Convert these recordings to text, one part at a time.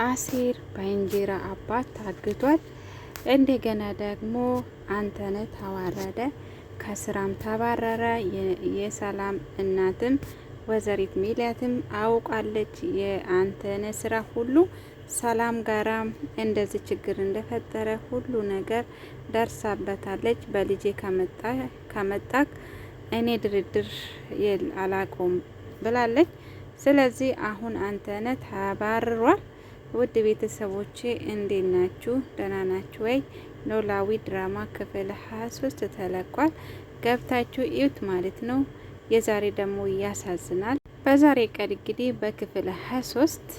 አሴር በእንጀራ አባት ታግቷል። እንደገና ደግሞ አንተነህ ተዋረደ፣ ከስራም ተባረረ። የሰላም እናትም ወይዘሪት ሜላትም አውቃለች የአንተነህ ስራ ሁሉ ሰላም ጋራም እንደዚህ ችግር እንደፈጠረ ሁሉ ነገር ደርሳበታለች። በልጄ ከመጣክ እኔ ድርድር አላቆም ብላለች። ስለዚህ አሁን አንተነህ ተባርሯል። ውድ ቤተሰቦቼ እንዴት ናችሁ? ደህና ናችሁ ወይ? ኖላዊ ድራማ ክፍል 23 ተለቋል። ገብታችሁ እዩት ማለት ነው። የዛሬ ደግሞ ያሳዝናል። በዛሬ ቀን እንግዲህ በክፍል 23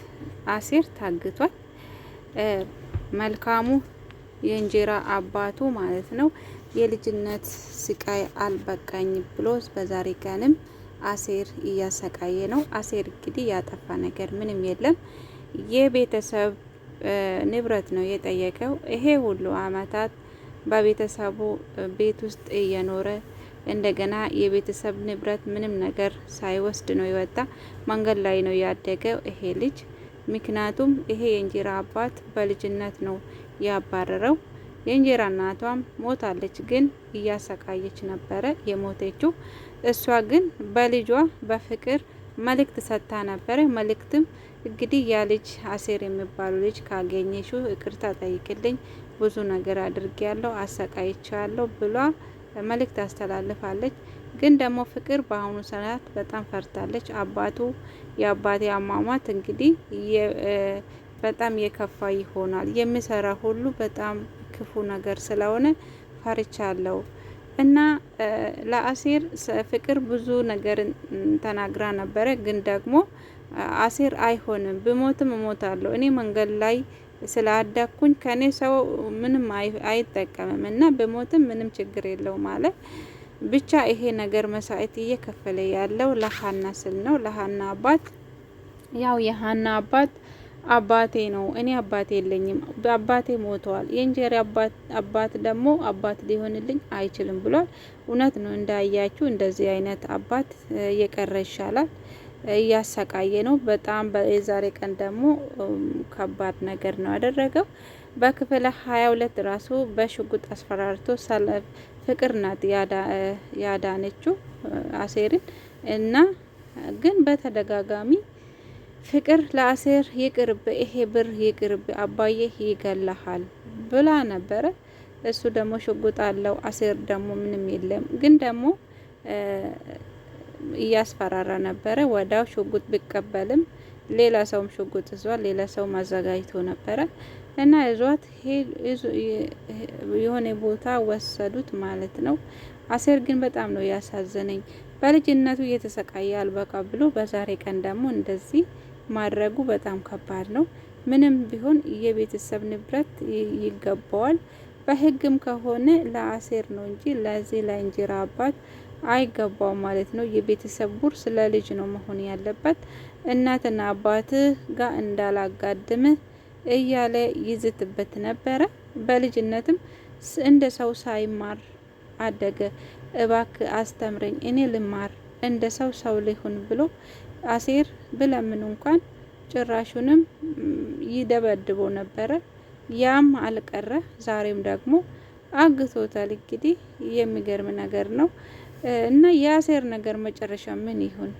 አሴር ታግቷል። መልካሙ የእንጀራ አባቱ ማለት ነው የልጅነት ስቃይ አልበቃኝ ብሎ በዛሬ ቀንም አሴር እያሰቃየ ነው። አሴር እንግዲህ ያጠፋ ነገር ምንም የለም። የቤተሰብ ንብረት ነው የጠየቀው። ይሄ ሁሉ አመታት በቤተሰቡ ቤት ውስጥ እየኖረ እንደገና የቤተሰብ ንብረት ምንም ነገር ሳይወስድ ነው የወጣ። መንገድ ላይ ነው ያደገው ይሄ ልጅ። ምክንያቱም ይሄ የእንጀራ አባት በልጅነት ነው ያባረረው። የእንጀራ እናቷም ሞታለች፣ ግን እያሰቃየች ነበረ የሞተችው። እሷ ግን በልጇ በፍቅር መልእክት ሰጥታ ነበረ። መልእክትም እንግዲህ ያ ልጅ አሴር የሚባሉ ልጅ ካገኘሽው ይቅርታ ጠይቅልኝ፣ ብዙ ነገር አድርጌያለሁ፣ አሰቃይቻለሁ ብሏ መልእክት አስተላልፋለች። ግን ደግሞ ፍቅር በአሁኑ ሰዓት በጣም ፈርታለች። የአባቴ አሟሟት እንግዲህ በጣም የከፋ ይሆናል፣ የሚሰራ ሁሉ በጣም ክፉ ነገር ስለሆነ ፈርቻለሁ እና ለአሴር ፍቅር ብዙ ነገር ተናግራ ነበረ። ግን ደግሞ አሴር አይሆንም፣ ብሞትም እሞታለሁ፣ እኔ መንገድ ላይ ስላደኩኝ ከኔ ሰው ምንም አይጠቀምም እና ብሞትም ምንም ችግር የለው ማለት ብቻ። ይሄ ነገር መስዋዕት እየከፈለ ያለው ለሀና ስል ነው። ለሀና አባት ያው የሀና አባቴ ነው፣ እኔ አባቴ የለኝም፣ አባቴ ሞተዋል። የእንጀራ አባት ደግሞ አባት ሊሆንልኝ አይችልም ብሏል። እውነት ነው። እንዳያችሁ እንደዚህ አይነት አባት የቀረ ይሻላል። እያሰቃየ ነው በጣም። በዛሬ ቀን ደግሞ ከባድ ነገር ነው ያደረገው። በክፍል 22 ራሱ በሽጉጥ አስፈራርቶ ፍቅር ናት ያዳነችው አሴርን እና ግን በተደጋጋሚ ፍቅር ለአሴር ይቅርብ፣ ይሄ ብር ይቅርብ፣ አባዬ ይገላሃል ብላ ነበረ። እሱ ደግሞ ሽጉጥ አለው፣ አሴር ደግሞ ምንም የለም። ግን ደግሞ እያስፈራራ ነበረ። ወዳው ሽጉጥ ቢቀበልም ሌላ ሰውም ሽጉጥ ይዟል፣ ሌላ ሰው ማዘጋጅቶ ነበረ እና ይዟት የሆነ ቦታ ወሰዱት ማለት ነው። አሴር ግን በጣም ነው ያሳዘነኝ። በልጅነቱ እየተሰቃየ አልበቃ ብሎ በዛሬ ቀን ደግሞ እንደዚህ ማድረጉ በጣም ከባድ ነው። ምንም ቢሆን የቤተሰብ ንብረት ይገባዋል። በሕግም ከሆነ ለአሴር ነው እንጂ ለዚህ ለእንጀራ አባት አይገባው ማለት ነው። የቤተሰብ ውርስ ለልጅ ነው መሆን ያለበት። እናትና አባት ጋር እንዳላጋድምህ እያለ ይዝትበት ነበረ። በልጅነትም እንደ ሰው ሳይማር አደገ። እባክ አስተምረኝ፣ እኔ ልማር፣ እንደ ሰው ሊሆን ብሎ አሴር ብለምን እንኳን ጭራሹንም ይደበድበው ነበረ። ያም አልቀረ፣ ዛሬም ደግሞ አግቶታል። እንግዲህ የሚገርም ነገር ነው እና የአሴር ነገር መጨረሻ ምን ይሁን?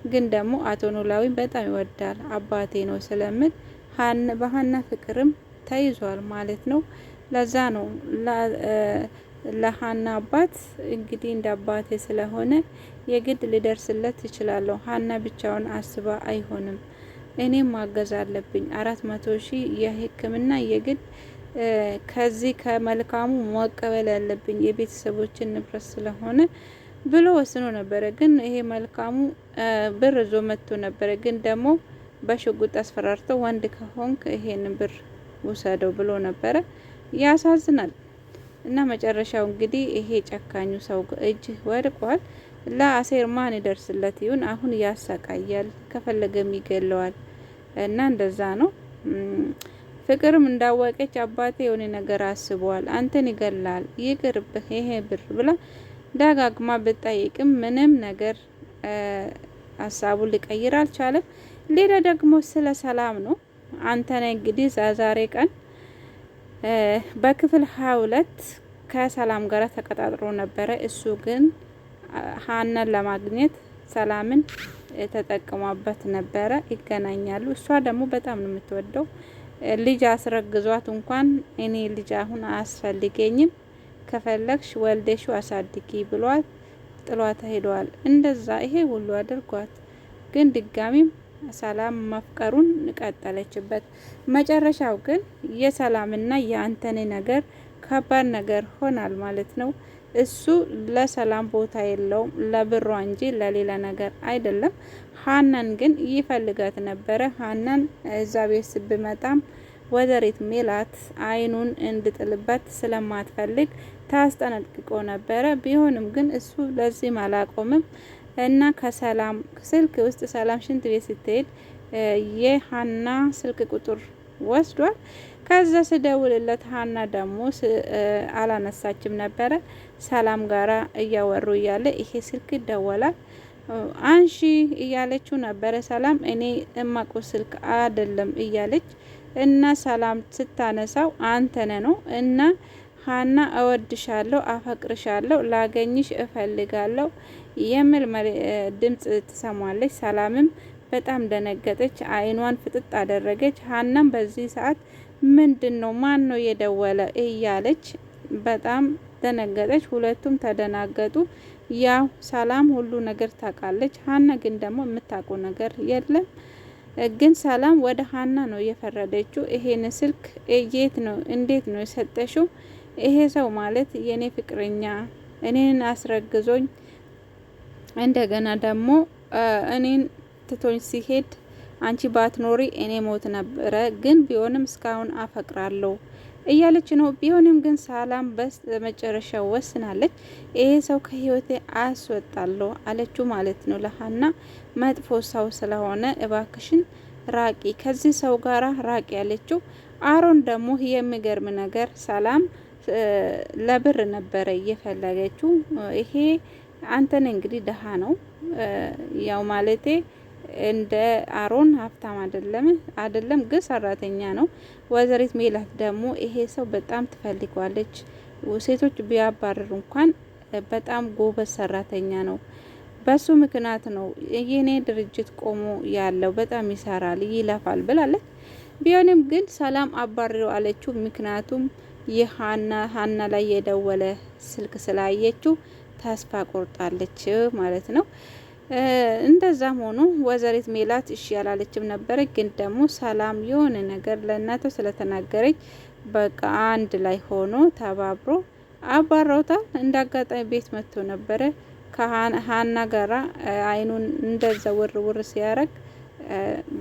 ግን ደግሞ አቶ ኖላዊ በጣም ይወዳል፣ አባቴ ነው ስለምን በሀና ፍቅርም ተይዟል ማለት ነው። ለዛ ነው ለሀና አባት እንግዲህ እንደ አባቴ ስለሆነ የግድ ሊደርስለት ይችላለሁ። ሀና ብቻውን አስባ አይሆንም፣ እኔም ማገዝ አለብኝ። 400,000 የሕክምና የግድ ከዚህ ከመልካሙ መቀበል ያለብኝ የቤተሰቦችን ንብረት ስለሆነ ብሎ ወስኖ ነበረ። ግን ይሄ መልካሙ ብር ዞ መጥቶ ነበረ። ግን ደግሞ በሽጉጥ አስፈራርቶ ወንድ ከሆንክ ይሄንን ብር ውሰደው ብሎ ነበረ። ያሳዝናል። እና መጨረሻው እንግዲህ ይሄ ጨካኙ ሰው እጅ ወድቋል። ለአሴር ማን ይደርስለት ይሁን? አሁን ያሰቃያል፣ ከፈለገም ይገለዋል። እና እንደዛ ነው። ፍቅርም እንዳወቀች አባቴ የሆነ ነገር አስበዋል፣ አንተን ይገላል፣ ይቅርብህ ይሄ ብር ብላ ደጋግማ ብጠይቅም ምንም ነገር ሀሳቡን ሊቀይር አልቻለም። ሌላ ደግሞ ስለ ሰላም ነው። አንተ ነህ እንግዲህ ዛሬ ቀን በክፍል 22 ከሰላም ጋር ተቀጣጥሮ ነበረ። እሱ ግን ሀናን ለማግኘት ሰላምን ተጠቅሟበት ነበረ። ይገናኛሉ። እሷ ደግሞ በጣም ነው የምትወደው። ልጅ አስረግዟት እንኳን እኔ ልጅ አሁን አያስፈልገኝም ከፈለግሽ ወልደሽ አሳድጊ ብሏት ጥሏት ሄደዋል። እንደዛ ይሄ ሁሉ አድርጓት ግን ድጋሚም ሰላም መፍቀሩን ቀጠለችበት። መጨረሻው ግን የሰላምና የአንተኔ ነገር ከባድ ነገር ሆናል ማለት ነው። እሱ ለሰላም ቦታ የለውም ለብሯ እንጂ ለሌላ ነገር አይደለም። ሀናን ግን ይፈልጋት ነበረ። ሀናን እዛ ቤት ብመጣም ወይዘሪት ሜላት አይኑን እንድጥልበት ስለማትፈልግ ታስጠነቅቆ ነበረ። ቢሆንም ግን እሱ ለዚህም አላቆምም እና ከሰላም ስልክ ውስጥ ሰላም ሽንት ቤት ስትሄድ የሀና ስልክ ቁጥር ወስዷል። ከዛ ስደውልለት ሀና ደግሞ አላነሳችም ነበረ። ሰላም ጋራ እያወሩ እያለ ይሄ ስልክ ይደወላል። አንሺ እያለችው ነበረ ሰላም። እኔ እማቆ ስልክ አይደለም እያለች እና ሰላም ስታነሳው አንተነ ነው እና ሀና እወድሻለሁ፣ አፈቅርሻለሁ፣ ላገኝሽ እፈልጋለሁ የሚል ድምጽ ትሰማለች። ሰላምም በጣም ደነገጠች፣ አይኗን ፍጥጥ አደረገች። ሀናም በዚህ ሰዓት ምንድን ነው ማን ነው የደወለ እያለች በጣም ደነገጠች። ሁለቱም ተደናገጡ። ያው ሰላም ሁሉ ነገር ታውቃለች። ሀና ግን ደግሞ የምታውቀው ነገር የለም። ግን ሰላም ወደ ሀና ነው የፈረደችው። ይሄን ስልክ የት ነው እንዴት ነው የሰጠሽው? ይሄ ሰው ማለት የኔ ፍቅረኛ እኔን አስረግዞኝ እንደገና ደግሞ እኔን ትቶኝ ሲሄድ አንቺ ባትኖሪ እኔ ሞት ነበረ። ግን ቢሆንም እስካሁን አፈቅራለሁ እያለች ነው። ቢሆንም ግን ሰላም በመጨረሻ ወስናለች። ይሄ ሰው ከህይወቴ አስወጣለሁ አለችው ማለት ነው ለሀና። መጥፎ ሰው ስለሆነ እባክሽን ራቂ፣ ከዚህ ሰው ጋራ ራቂ ያለችው። አሮን ደግሞ የሚገርም ነገር ሰላም ለብር ነበረ እየፈለገችው። ይሄ አንተን እንግዲህ ደሃ ነው ያው ማለቴ እንደ አሮን ሀብታም አይደለም ግን ሰራተኛ ነው። ወይዘሪት ሜላት ደግሞ ይሄ ሰው በጣም ትፈልጓለች። ሴቶች ቢያባርር እንኳን በጣም ጎበዝ ሰራተኛ ነው። በሱ ምክንያት ነው የኔ ድርጅት ቆሞ ያለው። በጣም ይሰራል ይለፋል ብላለች። ቢሆንም ግን ሰላም አባርረው አለችው። ምክንያቱም የሀና ላይ የደወለ ስልክ ስላየችው ተስፋ ቆርጣለች ማለት ነው። እንደዛም ሆኖ ወይዘሪት ሜላት እሺ ያላለችም ነበረ። ግን ደግሞ ሰላም የሆነ ነገር ለእናቷ ስለተናገረች በቃ አንድ ላይ ሆኖ ተባብሮ አባረውታል። እንዳጋጣሚ ቤት መጥቶ ነበረ ከሀና ጋራ አይኑን እንደዛ ውር ሲያረግ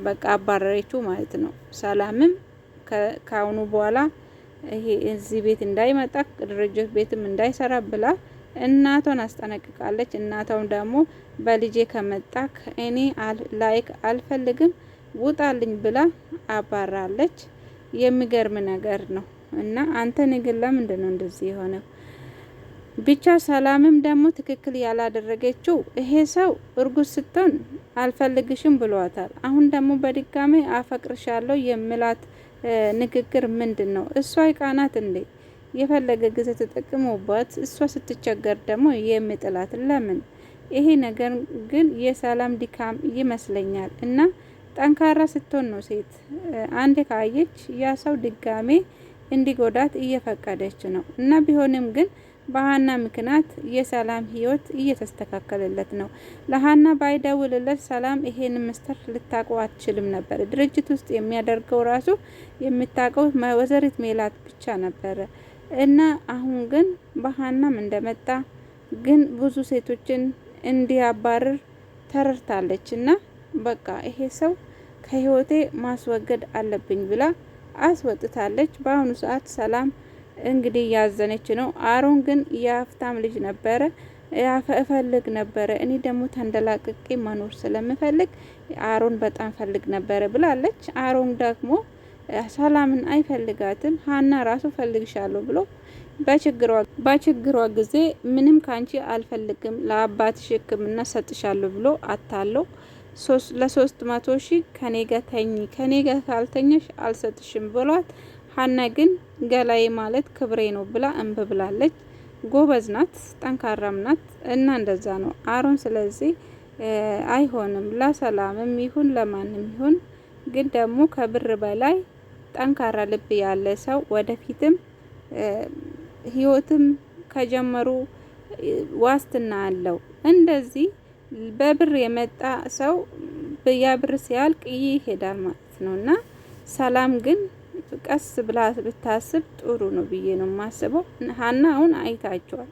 በቃ አባረረችው ማለት ነው። ሰላምም ከአሁኑ በኋላ ይሄ እዚህ ቤት እንዳይመጣ ድርጅት ቤትም እንዳይሰራ ብላ እናቷን አስጠነቅቃለች። እናቷም ደግሞ በልጄ ከመጣ እኔ ላይክ አልፈልግም ውጣልኝ ብላ አባራለች። የሚገርም ነገር ነው። እና አንተ ንግል ለምንድን ነው እንደዚህ የሆነው? ብቻ ሰላምም ደግሞ ትክክል ያላደረገችው ይሄ ሰው እርጉዝ ስትሆን አልፈልግሽም ብሏታል። አሁን ደግሞ በድጋሚ አፈቅርሻለሁ የሚላት ንግግር ምንድን ነው? እሷ ይቃናት እንዴ? የፈለገ ጊዜ ተጠቅሞባት እሷ ስትቸገር ደግሞ የሚጥላት ለምን? ይሄ ነገር ግን የሰላም ድካም ይመስለኛል። እና ጠንካራ ስትሆን ነው ሴት አንዴ ካየች ያ ሰው ድጋሜ እንዲጎዳት እየፈቀደች ነው። እና ቢሆንም ግን በሀና ምክንያት የሰላም ህይወት እየተስተካከለለት ነው። ለሀና ባይደውልለት ሰላም ይሄን ምስጢር ልታውቀው አትችልም ነበር። ድርጅት ውስጥ የሚያደርገው ራሱ የምታውቀው ወይዘሪት ሜላት ብቻ ነበረ። እና አሁን ግን በሀናም እንደመጣ ግን ብዙ ሴቶችን እንዲያባርር ተረድታለች። እና በቃ ይሄ ሰው ከህይወቴ ማስወገድ አለብኝ ብላ አስወጥታለች። በአሁኑ ሰዓት ሰላም እንግዲህ ያዘነች ነው። አሮን ግን የሀብታም ልጅ ነበረ እፈልግ ነበረ። እኔ ደግሞ ተንደላቅቄ መኖር ስለምፈልግ አሮን በጣም ፈልግ ነበረ ብላለች። አሮን ደግሞ ሰላምን አይፈልጋትም። ሀና ራሱ ፈልግሻለሁ ብሎ በችግሯ ጊዜ ምንም ካንቺ አልፈልግም ለአባትሽ ሕክምና ሰጥሻለሁ ብሎ አታለው ለ300 ሺህ ከኔ ጋር ተኝ፣ ከኔ ጋር ካልተኛሽ አልሰጥሽም ብሏት፣ ሀና ግን ገላይ ማለት ክብሬ ነው ብላ እንብ ብላለች። ጎበዝ ናት፣ ጠንካራም ናት እና እንደዛ ነው አሮን። ስለዚህ አይሆንም፣ ለሰላምም ይሁን ለማንም ይሁን ግን ደግሞ ከብር በላይ ጠንካራ ልብ ያለ ሰው ወደፊትም ህይወትም ከጀመሩ ዋስትና አለው። እንደዚህ በብር የመጣ ሰው ያ ብር ሲያልቅ ይሄዳል ማለት ነው እና ሰላም ግን ቀስ ብላ ብታስብ ጥሩ ነው ብዬ ነው የማስበው። ሀና አሁን አይታቸዋል።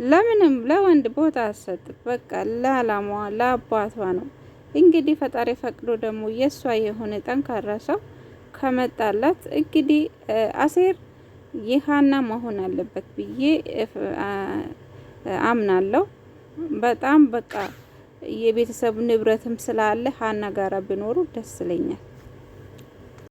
ለምንም ለወንድ ቦታ አሰጥ፣ በቃ ለአላማዋ ለአባቷ ነው። እንግዲህ ፈጣሪ ፈቅዶ ደግሞ የሷ የሆነ ጠንካራ ሰው ከመጣላት እንግዲህ አሴር የሀና መሆን አለበት ብዬ አምናለሁ። በጣም በቃ የቤተሰብ ንብረትም ስላለ ሀና ጋራ ቢኖሩ ደስ ይለኛል።